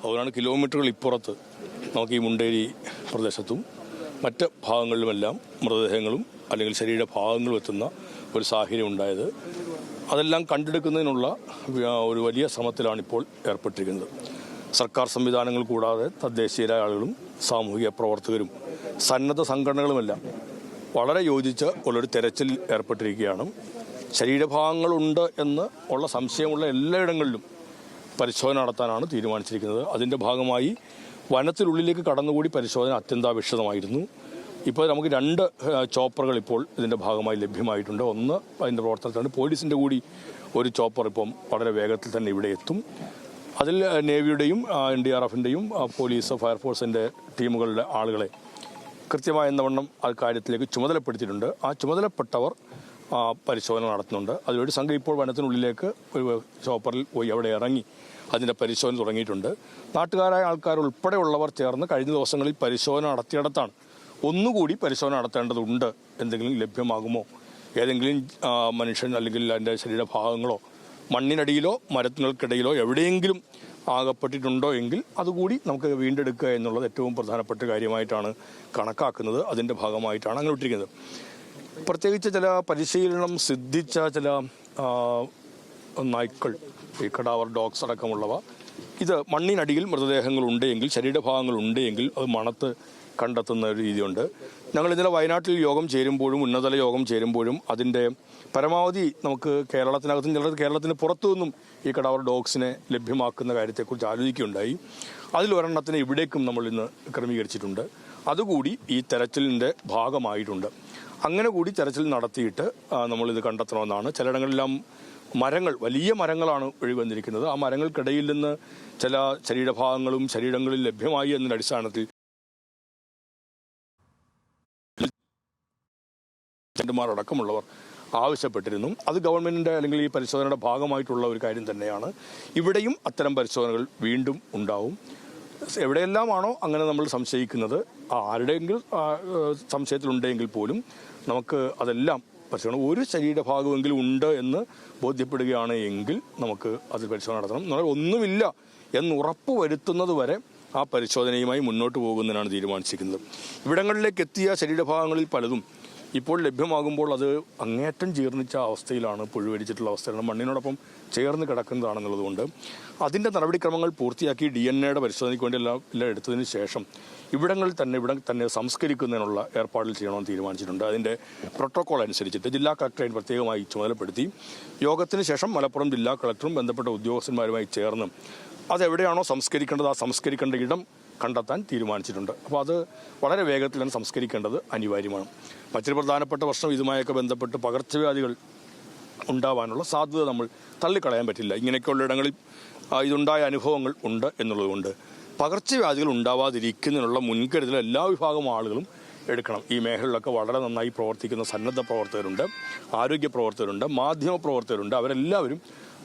അതുകൊണ്ടാണ് കിലോമീറ്ററുകൾ ഇപ്പുറത്ത് നമുക്ക് ഈ മുണ്ടേരി പ്രദേശത്തും മറ്റ് ഭാഗങ്ങളിലുമെല്ലാം മൃതദേഹങ്ങളും അല്ലെങ്കിൽ ശരീരഭാഗങ്ങളും എത്തുന്ന ഒരു സാഹചര്യം ഉണ്ടായത്. അതെല്ലാം കണ്ടെടുക്കുന്നതിനുള്ള ഒരു വലിയ ശ്രമത്തിലാണ് ഇപ്പോൾ ഏർപ്പെട്ടിരിക്കുന്നത്. സർക്കാർ സംവിധാനങ്ങൾ കൂടാതെ തദ്ദേശീയരായ ആളുകളും സാമൂഹിക പ്രവർത്തകരും സന്നദ്ധ സംഘടനകളുമെല്ലാം വളരെ യോജിച്ച് ഉള്ളൊരു തെരച്ചിൽ ഏർപ്പെട്ടിരിക്കുകയാണ്. ശരീരഭാഗങ്ങളുണ്ട് എന്ന് ഉള്ള സംശയമുള്ള എല്ലായിടങ്ങളിലും പരിശോധന നടത്താനാണ് തീരുമാനിച്ചിരിക്കുന്നത്. അതിൻ്റെ ഭാഗമായി വനത്തിനുള്ളിലേക്ക് കടന്നുകൂടി പരിശോധന അത്യന്താപേക്ഷിതമായിരുന്നു. ഇപ്പോൾ നമുക്ക് 2 ചോപ്പറുകൾ ഇപ്പോൾ ഇതിൻ്റെ ഭാഗമായി ലഭ്യമായിട്ടുണ്ട്. ഒന്ന് അതിൻ്റെ പ്രവർത്തനത്തിലാണ്. പോലീസിൻ്റെ കൂടി ഒരു ചോപ്പർ ഇപ്പം വളരെ വേഗത്തിൽ തന്നെ ഇവിടെ എത്തും. അതിൽ നേവിയുടെയും NDRFിൻ്റെയും പോലീസ് ഫയർഫോഴ്സിൻ്റെ ടീമുകളുടെ ആളുകളെ കൃത്യമായ എന്നവണ്ണം ആ കാര്യത്തിലേക്ക് ചുമതലപ്പെടുത്തിയിട്ടുണ്ട്. ആ ചുമതലപ്പെട്ടവർ പരിശോധന നടത്തുന്നുണ്ട്. അതിലൊരു സംഘം ഇപ്പോൾ വനത്തിനുള്ളിലേക്ക് ഒരു ചോപ്പറിൽ പോയി അവിടെ ഇറങ്ങി അതിൻ്റെ പരിശോധന തുടങ്ങിയിട്ടുണ്ട്. നാട്ടുകാരായ ആൾക്കാർ ഉൾപ്പെടെയുള്ളവർ ചേർന്ന് കഴിഞ്ഞ ദിവസങ്ങളിൽ പരിശോധന നടത്തിയിടത്താണ് ഒന്നുകൂടി പരിശോധന നടത്തേണ്ടതുണ്ട്. എന്തെങ്കിലും ലഭ്യമാകുമോ, ഏതെങ്കിലും മനുഷ്യൻ അല്ലെങ്കിൽ അതിൻ്റെ ശരീരഭാഗങ്ങളോ മണ്ണിനടിയിലോ മരങ്ങൾക്കിടയിലോ എവിടെയെങ്കിലും ആകപ്പെട്ടിട്ടുണ്ടോ എങ്കിൽ അതുകൂടി നമുക്ക് വീണ്ടെടുക്കുക എന്നുള്ളത് ഏറ്റവും പ്രധാനപ്പെട്ട കാര്യമായിട്ടാണ് കണക്കാക്കുന്നത്. അതിൻ്റെ ഭാഗമായിട്ടാണ് അങ്ങനെ വിട്ടിരിക്കുന്നത്. പ്രത്യേകിച്ച് ചില പരിശീലനം സിദ്ധിച്ച ചില നായ്ക്കൾ, ഈ കടാവർ ഡോഗ്സ് അടക്കമുള്ളവ, ഇത് മണ്ണിനടിയിൽ മൃതദേഹങ്ങളുണ്ടെങ്കിൽ ശരീരഭാഗങ്ങളുണ്ടെങ്കിൽ അത് മണത്ത് കണ്ടെത്തുന്ന ഒരു രീതിയുണ്ട്. ഞങ്ങൾ ഇന്നലെ വയനാട്ടിൽ യോഗം ചേരുമ്പോഴും ഉന്നതതല യോഗം ചേരുമ്പോഴും അതിൻ്റെ പരമാവധി നമുക്ക് കേരളത്തിനകത്തും ചിലർ കേരളത്തിന് പുറത്തു നിന്നും ഈ കടാവർ ഡോഗ്സിനെ ലഭ്യമാക്കുന്ന കാര്യത്തെക്കുറിച്ച് ആലോചിക്കുകയുണ്ടായി. അതിലൊരെണ്ണത്തിന് ഇവിടേക്കും നമ്മൾ ഇന്ന് ക്രമീകരിച്ചിട്ടുണ്ട്. അതുകൂടി ഈ തെരച്ചിലിൻ്റെ ഭാഗമായിട്ടുണ്ട്. അങ്ങനെ കൂടി തെരച്ചിൽ നടത്തിയിട്ട് നമ്മളിത് കണ്ടെത്തണമെന്നാണ്. ചിലയിടങ്ങളിലെല്ലാം മരങ്ങൾ, വലിയ മരങ്ങളാണ് ഒഴിവന്നിരിക്കുന്നത്. ആ മരങ്ങൾക്കിടയിൽ നിന്ന് ചില ശരീരഭാഗങ്ങളും ശരീരങ്ങളിൽ ലഭ്യമായി എന്നതിൻ്റെ അടിസ്ഥാനത്തിൽ അടക്കമുള്ളവർ ആവശ്യപ്പെട്ടിരുന്നു. അത് ഗവൺമെൻറ്റിൻ്റെ അല്ലെങ്കിൽ ഈ പരിശോധനയുടെ ഭാഗമായിട്ടുള്ള ഒരു കാര്യം തന്നെയാണ്. ഇവിടെയും അത്തരം പരിശോധനകൾ വീണ്ടും ഉണ്ടാവും. എവിടെയെല്ലാമാണോ അങ്ങനെ നമ്മൾ സംശയിക്കുന്നത്, ആരുടെയെങ്കിലും സംശയത്തിലുണ്ടെങ്കിൽ പോലും നമുക്ക് അതെല്ലാം പരിശോധന, ഒരു ശരീരഭാഗമെങ്കിലും ഉണ്ട് എന്ന് ബോധ്യപ്പെടുകയാണ് എങ്കിൽ നമുക്ക് അതിൽ പരിശോധന നടത്തണം. എന്നാൽ ഒന്നുമില്ല എന്ന് ഉറപ്പ് വരുത്തുന്നത് വരെ ആ പരിശോധനയുമായി മുന്നോട്ട് പോകുന്നതിനാണ് തീരുമാനിച്ചിരിക്കുന്നത്. ഇവിടങ്ങളിലേക്ക് എത്തിയ ശരീരഭാഗങ്ങളിൽ പലതും ഇപ്പോൾ ലഭ്യമാകുമ്പോൾ അത് അങ്ങേയറ്റം ജീർണിച്ച അവസ്ഥയിലാണ്, പുഴുവരിച്ചിട്ടുള്ള അവസ്ഥയിലാണ്, മണ്ണിനോടൊപ്പം ചേർന്ന് കിടക്കുന്നതാണെന്നുള്ളതുകൊണ്ട് അതിൻ്റെ നടപടിക്രമങ്ങൾ പൂർത്തിയാക്കി DNA പരിശോധനയ്ക്ക് വേണ്ടി എല്ലാം എടുത്തതിന് ശേഷം ഇവിടെ തന്നെ സംസ്കരിക്കുന്നതിനുള്ള ഏർപ്പാടുകൾ ചെയ്യണമെന്ന് തീരുമാനിച്ചിട്ടുണ്ട്. അതിൻ്റെ പ്രോട്ടോക്കോൾ അനുസരിച്ചിട്ട് ജില്ലാ കളക്ടറേറ്റ് പ്രത്യേകമായി ചുമതലപ്പെടുത്തി യോഗത്തിന് ശേഷം മലപ്പുറം ജില്ലാ കളക്ടറും ബന്ധപ്പെട്ട ഉദ്യോഗസ്ഥന്മാരുമായി ചേർന്ന് അതെവിടെയാണോ സംസ്കരിക്കേണ്ടത് ആ സംസ്കരിക്കേണ്ട ഇടം കണ്ടെത്താൻ തീരുമാനിച്ചിട്ടുണ്ട്. അപ്പോൾ അത് വളരെ വേഗത്തിൽ തന്നെ സംസ്കരിക്കേണ്ടത് അനിവാര്യമാണ്. മറ്റൊരു പ്രധാനപ്പെട്ട പ്രശ്നം ഇതുമായൊക്കെ ബന്ധപ്പെട്ട് പകർച്ചവ്യാധികൾ ഉണ്ടാവാനുള്ള സാധ്യത നമ്മൾ തള്ളിക്കളയാൻ പറ്റില്ല. ഇങ്ങനെയൊക്കെയുള്ള ഇടങ്ങളിൽ ഇതുണ്ടായ അനുഭവങ്ങൾ ഉണ്ട് എന്നുള്ളതുകൊണ്ട് പകർച്ചവ്യാധികൾ ഉണ്ടാവാതിരിക്കുന്നതിനുള്ള മുൻകരുതൽ എല്ലാ വിഭാഗം ആളുകളും എടുക്കണം. ഈ മേഖലകളിലൊക്കെ വളരെ നന്നായി പ്രവർത്തിക്കുന്ന സന്നദ്ധ പ്രവർത്തകരുണ്ട്, ആരോഗ്യ പ്രവർത്തകരുണ്ട്, മാധ്യമ പ്രവർത്തകരുണ്ട്. അവരെല്ലാവരും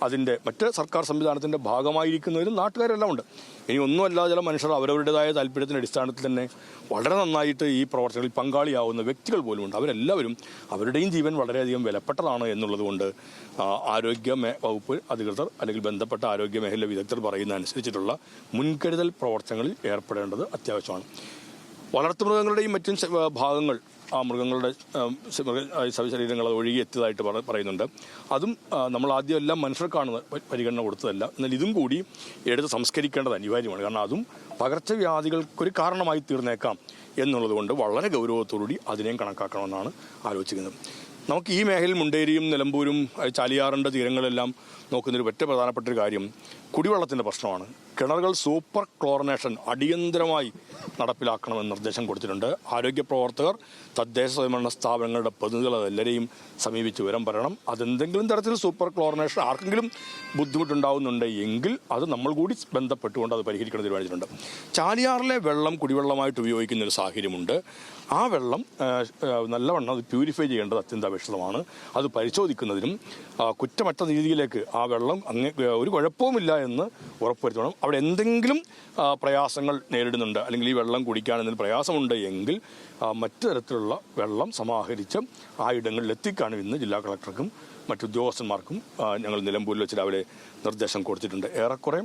അതിൻ്റെ മറ്റ് സർക്കാർ സംവിധാനത്തിൻ്റെ ഭാഗമായിരിക്കുന്നവരും നാട്ടുകാരെല്ലാം ഉണ്ട്. ഇനി ഒന്നുമല്ലാതെ ചില മനുഷ്യർ അവരവരുടേതായ താല്പര്യത്തിൻ്റെ അടിസ്ഥാനത്തിൽ തന്നെ വളരെ നന്നായിട്ട് ഈ പ്രവർത്തനങ്ങളിൽ പങ്കാളിയാവുന്ന വ്യക്തികൾ പോലുമുണ്ട്. അവരെല്ലാവരും അവരുടെയും ജീവൻ വളരെയധികം വിലപ്പെട്ടതാണ് എന്നുള്ളതുകൊണ്ട് ആരോഗ്യ വകുപ്പ് അധികൃതർ അല്ലെങ്കിൽ ബന്ധപ്പെട്ട ആരോഗ്യ മേഖല വിദഗ്ധർ പറയുന്ന അനുസരിച്ചിട്ടുള്ള മുൻകരുതൽ പ്രവർത്തനങ്ങളിൽ ഏർപ്പെടേണ്ടത് അത്യാവശ്യമാണ്. വളർത്തുമൃഗങ്ങളുടെയും മറ്റും ഭാഗങ്ങൾ, ആ മൃഗങ്ങളുടെ ശരീരങ്ങൾ അത് ഒഴുകി എത്തിയതായിട്ട് പറയുന്നുണ്ട്. അതും നമ്മൾ ആദ്യം എല്ലാം മനുഷ്യർക്കാണ് പരിഗണന കൊടുത്തതല്ല. എന്നാൽ ഇതും കൂടി എടുത്ത് സംസ്കരിക്കേണ്ടത് അനിവാര്യമാണ്. കാരണം അതും പകർച്ചവ്യാധികൾക്കൊരു കാരണമായി തീർന്നേക്കാം എന്നുള്ളതുകൊണ്ട് വളരെ ഗൗരവത്തോടുകൂടി അതിനെയും കണക്കാക്കണമെന്നാണ് ആലോചിക്കുന്നത്. നമുക്ക് ഈ മേഖലയിൽ മുണ്ടേരിയും നിലമ്പൂരും ചാലിയാറിൻ്റെ തീരങ്ങളെല്ലാം നോക്കുന്നൊരു ഏറ്റവും പ്രധാനപ്പെട്ട ഒരു കാര്യം കുടിവെള്ളത്തിൻ്റെ പ്രശ്നമാണ്. കിണറുകൾ സൂപ്പർ ക്ലോറിനേഷൻ അടിയന്തരമായി നടപ്പിലാക്കണമെന്ന് നിർദ്ദേശം കൊടുത്തിട്ടുണ്ട്. ആരോഗ്യ പ്രവർത്തകർ, തദ്ദേശ സ്വയംഭരണ സ്ഥാപനങ്ങളുടെ പ്രതിനിധികൾ അതെല്ലാവരെയും സമീപിച്ച് വിവരം പറയണം. അതെന്തെങ്കിലും തരത്തിൽ സൂപ്പർ ക്ലോറിനേഷൻ ആർക്കെങ്കിലും ബുദ്ധിമുട്ടുണ്ടാവുന്നുണ്ട് എങ്കിൽ അത് നമ്മൾ കൂടി ബന്ധപ്പെട്ടുകൊണ്ട് അത് പരിഹരിക്കണം തീരുമാനിച്ചിട്ടുണ്ട്. ചാലിയാറിലെ വെള്ളം കുടിവെള്ളമായിട്ട് ഉപയോഗിക്കുന്ന ഒരു സാഹചര്യമുണ്ട്. ആ വെള്ളം നല്ലവണ്ണം അത് പ്യൂരിഫൈ ചെയ്യേണ്ടത് അത്യന്താപേക്ഷിതമാണ്. അത് പരിശോധിക്കുന്നതിനും കുറ്റമറ്റ രീതിയിലേക്ക് ആ വെള്ളം ഒരു കുഴപ്പവുമില്ല എന്ന് ഉറപ്പുവരുത്തണം. അവിടെ എന്തെങ്കിലും പ്രയാസങ്ങൾ നേരിടുന്നുണ്ട് അല്ലെങ്കിൽ ഈ വെള്ളം കുടിക്കാൻ എന്തെങ്കിലും പ്രയാസമുണ്ട് എങ്കിൽ മറ്റു തരത്തിലുള്ള വെള്ളം സമാഹരിച്ച് ആ ഇടങ്ങളിൽ എത്തിക്കാനും ഇന്ന് ജില്ലാ കളക്ടർക്കും മറ്റുദ്യോഗസ്ഥന്മാർക്കും ഞങ്ങൾ നിലമ്പൂരിൽ വെച്ച് രാവിലെ നിർദ്ദേശം കൊടുത്തിട്ടുണ്ട്. ഏറെക്കുറെ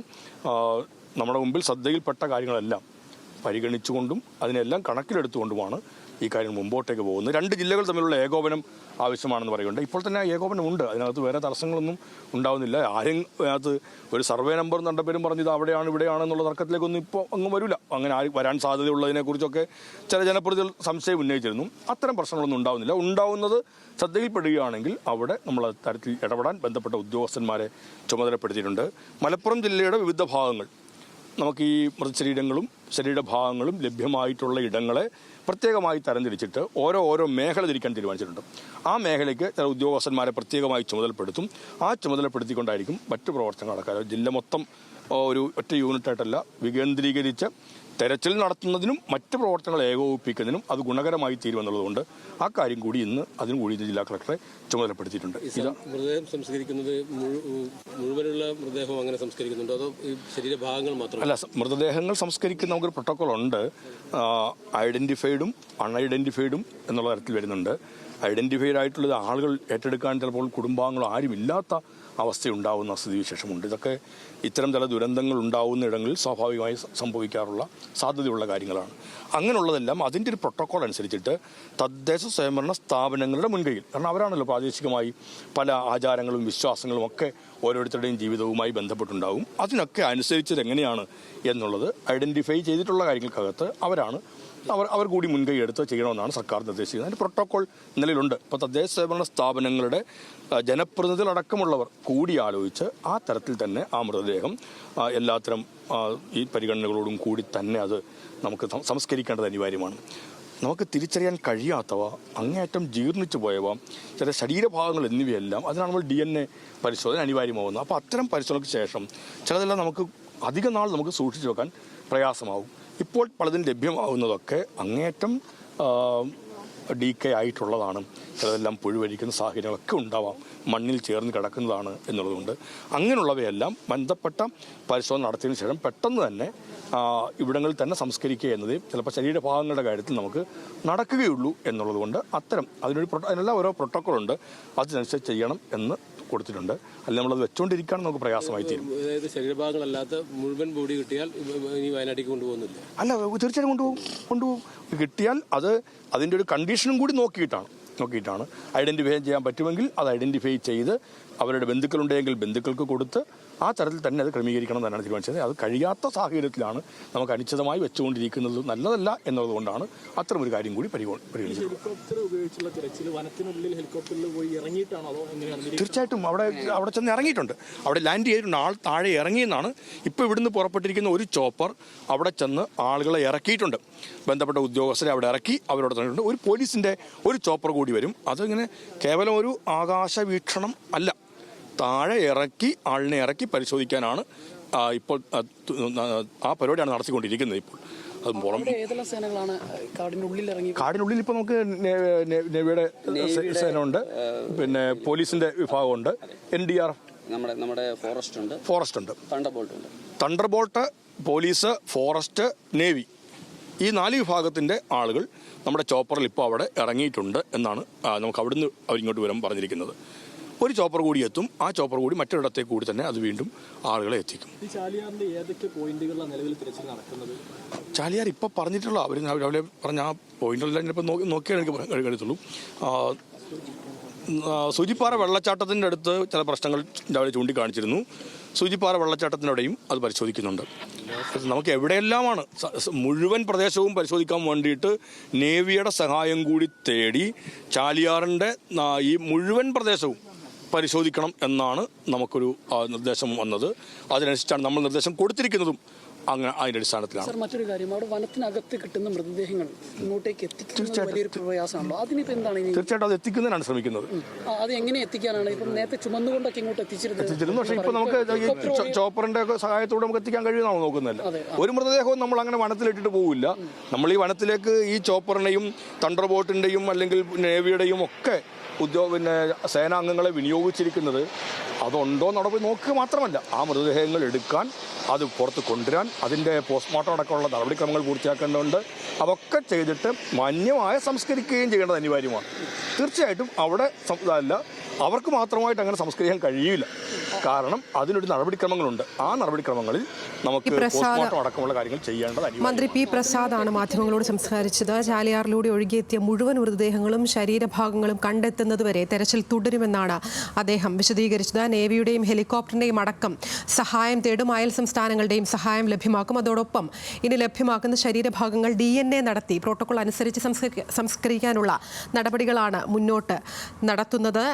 നമ്മുടെ മുമ്പിൽ ശ്രദ്ധയിൽപ്പെട്ട കാര്യങ്ങളെല്ലാം പരിഗണിച്ചുകൊണ്ടും അതിനെല്ലാം കണക്കിലെടുത്തുകൊണ്ടുമാണ് ഈ കാര്യം മുമ്പോട്ടേക്ക് പോകുന്നത്. 2 ജില്ലകൾ തമ്മിലുള്ള ഏകോപനം ആവശ്യമാണെന്ന് പറയുന്നുണ്ട്. ഇപ്പോൾ തന്നെ ആ ഏകോപനം ഉണ്ട്, അതിനകത്ത് വേറെ തടസ്സങ്ങളൊന്നും ഉണ്ടാവുന്നില്ല. ആരും അതിനകത്ത് ഒരു സർവേ നമ്പർ പേരും പറഞ്ഞത് അവിടെയാണ് ഇവിടെയാണെന്നുള്ള തർക്കത്തിലേക്കൊന്നും ഇപ്പോൾ അങ്ങ് വരില്ല. അങ്ങനെ വരാൻ സാധ്യതയുള്ളതിനെക്കുറിച്ചൊക്കെ ചില ജനപ്രതിനിധികൾ സംശയം ഉന്നയിച്ചിരുന്നു. അത്തരം പ്രശ്നങ്ങളൊന്നും ഉണ്ടാവുന്നില്ല. ഉണ്ടാവുന്നത് ശ്രദ്ധയിൽപ്പെടുകയാണെങ്കിൽ അവിടെ നമ്മൾ തരത്തിൽ ഇടപെടാൻ ബന്ധപ്പെട്ട ഉദ്യോഗസ്ഥന്മാരെ ചുമതലപ്പെടുത്തിയിട്ടുണ്ട്. മലപ്പുറം ജില്ലയുടെ വിവിധ ഭാഗങ്ങൾ നമുക്ക് ഈ മൃതശരീരങ്ങളും ശരീരഭാഗങ്ങളും ലഭ്യമായിട്ടുള്ള ഇടങ്ങളെ പ്രത്യേകമായി തരംതിരിച്ചിട്ട് ഓരോ മേഖല തിരിക്കാൻ തീരുമാനിച്ചിട്ടുണ്ട്. ആ മേഖലയ്ക്ക് ചില ഉദ്യോഗസ്ഥന്മാരെ പ്രത്യേകമായി ചുമതലപ്പെടുത്തും. ആ ചുമതലപ്പെടുത്തിക്കൊണ്ടായിരിക്കും മറ്റു പ്രവർത്തനങ്ങൾ നടക്കുക. ജില്ല മൊത്തം ഒരു ഒറ്റ യൂണിറ്റായിട്ടല്ല, വികേന്ദ്രീകരിച്ച് തെരച്ചിൽ നടത്തുന്നതിനും മറ്റ് പ്രവർത്തനങ്ങൾ ഏകോപിപ്പിക്കുന്നതിനും അത് ഗുണകരമായി തീരുമെന്നുള്ളതുകൊണ്ട് ആ കാര്യം കൂടി അതിനും കൂടി ജില്ലാ കളക്ടറെ ചുമതലപ്പെടുത്തിയിട്ടുണ്ട്. മൃതദേഹം സംസ്കരിക്കുന്നത് മുഴുവനുള്ള മൃതദേഹം അങ്ങനെ സംസ്കരിക്കുന്നുണ്ടോ അതോ ശരീരഭാഗങ്ങൾ മാത്രം? അല്ല, മൃതദേഹങ്ങൾ സംസ്കരിക്കുന്ന നമുക്കൊരു പ്രോട്ടോക്കോൾ ഉണ്ട്. ഐഡന്റിഫൈഡും അൺഐഡന്റിഫൈഡും എന്നുള്ള തരത്തിൽ വരുന്നുണ്ട്. ഐഡന്റിഫൈഡ് ആയിട്ടുള്ളത് ആളുകൾ ഏറ്റെടുക്കാൻ ചിലപ്പോൾ കുടുംബാംഗങ്ങൾ ആരുമില്ലാത്ത അവസ്ഥയുണ്ടാവുന്ന സ്ഥിതിവിശേഷമുണ്ട്. ഇതൊക്കെ ഇത്തരം ചില ദുരന്തങ്ങൾ ഉണ്ടാവുന്ന ഇടങ്ങളിൽ സ്വാഭാവികമായി സംഭവിക്കാറുള്ള സാധ്യതയുള്ള കാര്യങ്ങളാണ്. അങ്ങനെയുള്ളതെല്ലാം അതിൻ്റെ ഒരു പ്രോട്ടോക്കോൾ അനുസരിച്ചിട്ട് തദ്ദേശ സ്വയംഭരണ സ്ഥാപനങ്ങളുടെ മുൻകൈയിൽ, കാരണം അവരാണല്ലോ പ്രാദേശികമായി പല ആചാരങ്ങളും വിശ്വാസങ്ങളും ഒക്കെ ഓരോരുത്തരുടെയും ജീവിതവുമായി ബന്ധപ്പെട്ടുണ്ടാവും. അതിനൊക്കെ അനുസരിച്ചത് എങ്ങനെയാണ് എന്നുള്ളത് ഐഡൻറ്റിഫൈ ചെയ്തിട്ടുള്ള കാര്യങ്ങൾക്കകത്ത് അവർ കൂടി മുൻകൈ എടുത്ത് ചെയ്യണമെന്നാണ് സർക്കാർ നിർദ്ദേശിക്കുന്നത്. അതിൻ്റെ പ്രോട്ടോക്കോൾ നിലവിലുണ്ട്. ഇപ്പോൾ തദ്ദേശ സ്വയംഭരണ സ്ഥാപനങ്ങളുടെ ജനപ്രതിനിധികളടക്കമുള്ളവർ കൂടി ആലോചിച്ച് ആ തരത്തിൽ തന്നെ ആ മൃതദേഹം എല്ലാത്തരം ഈ പരിഗണനകളോടും കൂടി തന്നെ അത് നമുക്ക് സംസ്കരിക്കേണ്ടത് അനിവാര്യമാണ്. നമുക്ക് തിരിച്ചറിയാൻ കഴിയാത്തവ, അങ്ങേയറ്റം ജീർണിച്ചു പോയവ, ചില ശരീരഭാഗങ്ങൾ എന്നിവയെല്ലാം അതിനാണ് നമ്മൾ DNA പരിശോധന അനിവാര്യമാവുന്നത്. അപ്പോൾ അത്തരം പരിശോധനയ്ക്ക് ശേഷം ചിലതെല്ലാം നമുക്ക് അധിക നാൾ നമുക്ക് സൂക്ഷിച്ചു വെക്കാൻ പ്രയാസമാവും. ഇപ്പോൾ പലതിനും ലഭ്യമാവുന്നതൊക്കെ അങ്ങേയറ്റം ഡീക്കേ ആയിട്ടുള്ളതാണ്. ചിലതെല്ലാം പുഴുവരിക്കുന്ന സാഹചര്യങ്ങളൊക്കെ ഉണ്ടാവാം, മണ്ണിൽ ചേർന്ന് കിടക്കുന്നതാണ് എന്നുള്ളതുകൊണ്ട് അങ്ങനെയുള്ളവയെല്ലാം ബന്ധപ്പെട്ട പരിശോധന നടത്തിയതിനു ശേഷം പെട്ടെന്ന് തന്നെ ഇവിടങ്ങളിൽ തന്നെ സംസ്കരിക്കുക എന്നത് ചിലപ്പോൾ ശരീരഭാഗങ്ങളുടെ കാര്യത്തിൽ നമുക്ക് നടക്കുകയുള്ളൂ എന്നുള്ളതുകൊണ്ട് അതിനെല്ലാം ഓരോ പ്രോട്ടോക്കോളുണ്ട്, അതിനനുസരിച്ച് ചെയ്യണം എന്ന് കൊടുത്തിട്ടുണ്ട്. അല്ലെങ്കിൽ നമ്മളത് വെച്ചുകൊണ്ടിരിക്കുകയാണ് നമുക്ക് പ്രയാസമായി തീരും. അതായത് ശരീരഭാഗങ്ങളല്ലാത്ത മുഴുവൻ ബോഡി കിട്ടിയാൽ ഇനി വയനാട്ടിലേക്ക് കൊണ്ടുപോകുന്നില്ല? അല്ല, തീർച്ചയായും കൊണ്ടുപോകും. കിട്ടിയാൽ അതിൻ്റെ ഒരു കണ്ടീഷനും കൂടി നോക്കിയിട്ടാണ് ഐഡൻറ്റിഫൈ ചെയ്യാൻ പറ്റുമെങ്കിൽ അത് ഐഡൻറ്റിഫൈ ചെയ്ത് അവരുടെ ബന്ധുക്കളുണ്ടെങ്കിൽ ബന്ധുക്കൾക്ക് കൊടുത്ത് ആ തരത്തിൽ തന്നെ അത് ക്രമീകരിക്കണം എന്നാണ് തീരുമാനിച്ചത്. അത് കഴിയാത്ത സാഹചര്യത്തിലാണ് നമുക്ക് അനിശ്ചിതമായി വെച്ചുകൊണ്ടിരിക്കുന്നത് നല്ലതല്ല എന്നതുകൊണ്ടാണ് അത്തരമൊരു കാര്യം കൂടി പരിഗണിച്ചത്. തീർച്ചയായിട്ടും അവിടെ ചെന്ന് ഇറങ്ങിയിട്ടുണ്ട്, അവിടെ ലാൻഡ് ചെയ്തിട്ടുണ്ട്, ആൾ താഴെ ഇറങ്ങിയെന്നാണ്. ഇപ്പോൾ ഇവിടുന്ന് പുറപ്പെട്ടിരിക്കുന്ന ഒരു ചോപ്പർ അവിടെ ചെന്ന് ആളുകളെ ഇറക്കിയിട്ടുണ്ട്. ബന്ധപ്പെട്ട ഉദ്യോഗസ്ഥരെ അവിടെ ഇറക്കി അവരോട് തന്നിട്ടുണ്ട്. ഒരു പോലീസിൻ്റെ ഒരു ചോപ്പർ കൂടി വരും. അതിങ്ങനെ കേവലം ഒരു ആകാശ വീക്ഷണം അല്ല, താഴെ ആളിനെ ഇറക്കി പരിശോധിക്കാനാണ് ഇപ്പോൾ ആ പരിപാടിയാണ് നടത്തിക്കൊണ്ടിരിക്കുന്നത്. ഇപ്പോൾ കാടിനുള്ളിൽ ഇപ്പോൾ നമുക്ക് നേവിയുടെ സേന ഉണ്ട്, പിന്നെ പോലീസിന്റെ വിഭാഗമുണ്ട്, NDRF, നമ്മുടെ ഫോറസ്റ്റ് ഉണ്ട്, തണ്ടർബോൾട്ട്, പോലീസ്, ഫോറസ്റ്റ്, നേവി, ഈ 4 വിഭാഗത്തിന്റെ ആളുകൾ നമ്മുടെ ചോപ്പറിൽ ഇപ്പോൾ അവിടെ ഇറങ്ങിയിട്ടുണ്ട് എന്നാണ് നമുക്ക് അവിടുന്ന് അവരിങ്ങോട്ട് വരാൻ പറഞ്ഞിരിക്കുന്നത്. ഒരു ചോപ്പർ കൂടി എത്തും, ആ ചോപ്പർ കൂടി മറ്റൊരിടത്തേക്ക് കൂടി തന്നെ അത് വീണ്ടും ആളുകളെ എത്തിക്കും. ചാലിയാർ ഇപ്പോൾ പറഞ്ഞിട്ടുള്ള അവരെ പറഞ്ഞ ആ പോയിന്റുകളെല്ലാം ഇപ്പോൾ നോക്കിയാൽ എനിക്ക് കഴിയത്തുള്ളൂ. സൂചിപ്പാറ വെള്ളച്ചാട്ടത്തിൻ്റെ അടുത്ത് ചില പ്രശ്നങ്ങൾ രാവിലെ ചൂണ്ടിക്കാണിച്ചിരുന്നു. സൂചിപ്പാറ വെള്ളച്ചാട്ടത്തിനവിടെയും അത് പരിശോധിക്കുന്നുണ്ട്. നമുക്ക് എവിടെയെല്ലാമാണ് മുഴുവൻ പ്രദേശവും പരിശോധിക്കാൻ വേണ്ടിയിട്ട് നേവിയുടെ സഹായം കൂടി തേടി ചാലിയാറിൻ്റെ ഈ മുഴുവൻ പ്രദേശവും പരിശോധിക്കണം എന്നാണ് നമുക്കൊരു നിർദ്ദേശം വന്നത്. അതിനനുസരിച്ചാണ് നമ്മൾ നിർദ്ദേശം കൊടുത്തിരിക്കുന്നതും. അങ്ങനെ അതിന്റെ അടിസ്ഥാനത്തിലാണ്. സർ, മറ്റൊരു കാര്യം, അവിടെ വനത്തിനകത്ത് കിട്ടുന്ന മൃതദേഹങ്ങൾ ഇങ്ങോട്ടേക്ക് തീർച്ചയായിട്ടും അത് എത്തിക്കുന്നതിനാണ് ശ്രമിക്കുന്നത്. അത് എങ്ങനെ എത്തിക്കാനാണ്? ഇപ്പം നേരത്തെ ചുമന്നുകൊണ്ടൊക്കെ ഇങ്ങോട്ട് എത്തിച്ചിരുന്നു. പക്ഷേ ഇപ്പൊ നമുക്ക് ചോപ്പറിന്റെ സഹായത്തോടെ നമുക്ക് എത്തിക്കാൻ കഴിയുമെന്നാണ് നോക്കുന്നില്ല. ഒരു മൃതദേഹവും നമ്മൾ അങ്ങനെ വനത്തിലിട്ടിട്ട് പോകില്ല. നമ്മൾ ഈ വനത്തിലേക്ക് ഈ ചോപ്പറിന്റെയും തണ്ടർബോട്ടിന്റെയും അല്ലെങ്കിൽ നേവിയുടെയും ഒക്കെ സേനാംഗങ്ങളെ വിനിയോഗിച്ചിരിക്കുന്നത് അതുണ്ടോ നടപ്പ് നോക്കുക മാത്രമല്ല, ആ മൃതദേഹങ്ങൾ എടുക്കാൻ, അത് പുറത്ത് കൊണ്ടുവരാൻ, അതിൻ്റെ പോസ്റ്റ്മോർട്ടം അടക്കമുള്ള നടപടിക്രമങ്ങൾ പൂർത്തിയാക്കേണ്ടതുണ്ട്. അതൊക്കെ ചെയ്തിട്ട് മാന്യമായ സംസ്കരിക്കുകയും ചെയ്യേണ്ടത് അനിവാര്യമാണ്. തീർച്ചയായിട്ടും അവിടെ അല്ല, അവർക്ക് മാത്രമായിട്ട് അങ്ങനെ സംസ്കരിക്കാൻ കഴിയില്ല. കാരണം അതിനൊരു നടപടിക്രമങ്ങളുണ്ട്. ആ നടപടിക്രമങ്ങളിൽ നമുക്ക് പോസ്റ്റ്മോർട്ടം അടക്കമുള്ള കാര്യങ്ങൾ ചെയ്യേണ്ടത് അനിവാര്യമാണ്. മന്ത്രി പി പ്രസാദാണ് മാധ്യമങ്ങളോട് സംസാരിച്ചത്. ചാലിയാറിലൂടെ ഒഴുകിയെത്തിയ മുഴുവൻ മൃതദേഹങ്ങളും ശരീരഭാഗങ്ങളും കണ്ടെത്തുന്നതുവരെ തെരച്ചിൽ തുടരുമെന്നാണ് അദ്ദേഹം വിശദീകരിച്ചത്. നേവിയുടെയും ഹെലികോപ്റ്ററിന്റെയും അടക്കം സഹായം തേടും. അയൽ സംസ്ഥാനങ്ങളുടെയും സഹായം ലഭ്യമാക്കും. അതോടൊപ്പം ഇനി ലഭ്യമാക്കുന്ന ശരീരഭാഗങ്ങൾ DNA നടത്തി പ്രോട്ടോകോൾ അനുസരിച്ച് സംസ്കരിക്കാനുള്ള നടപടികളാണ് മുന്നോട്ട് നടത്തുന്നത്.